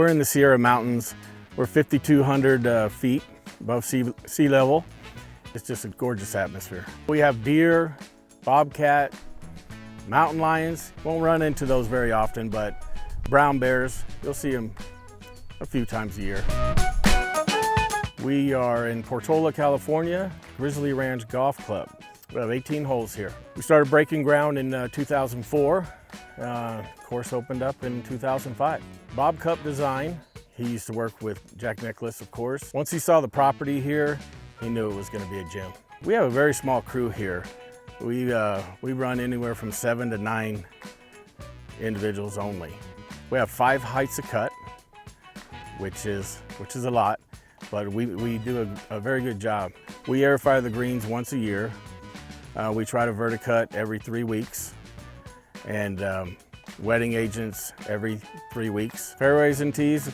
we're in the Sierra Mountains. We're 5,200 feet above sea level. It's just a gorgeous atmosphere. We have deer, bobcat, mountain lions. Won't run into those very often, but brown bears, you'll see them a few times a year. We are in Portola, California, Grizzly Ranch Golf Club. We have 18 holes here. We started breaking ground in 2004. Course opened up in 2005. Bob Cup Design. He used to work with Jack Nicklaus, of course. Once he saw the property here, he knew it was going to be a gym. We have a very small crew here. We run anywhere from 7 to 9 individuals only. We have 5 heights of cut, which is a lot, but we do a very good job. We aerify the greens once a year. We try to verticut every 3 weeks, and wetting agents every 3 weeks. Fairways and tees,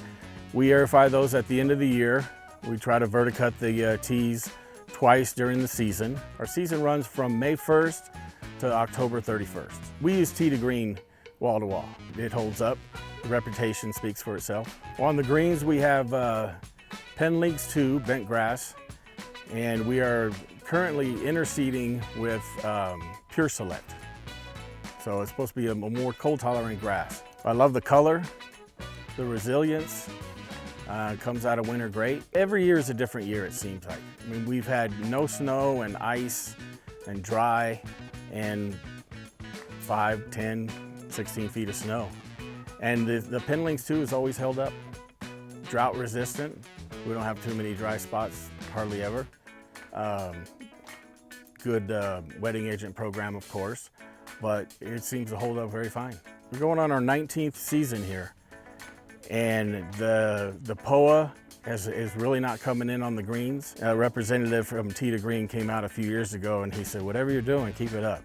we aerify those at the end of the year. We try to verticut the tees twice during the season. Our season runs from May 1st to October 31st. We use tee to green wall to wall. It holds up. The reputation speaks for itself. On the greens, we have Pen Links 2 bent grass, and we are currently interseeding with Pure Select. So it's supposed to be a more cold tolerant grass. I love the color, the resilience. Comes out of winter great. Every year is a different year, it seems like. I mean, we've had no snow and ice and dry and 5, 10, 16 feet of snow. And the Pen Links 2 has always held up. Drought resistant. We don't have too many dry spots, hardly ever. Good wetting agent program, of course, but it seems to hold up very fine. We're going on our 19th season here, and the POA is really not coming in on the greens. A representative from Tee to Green came out a few years ago and he said, whatever you're doing, keep it up.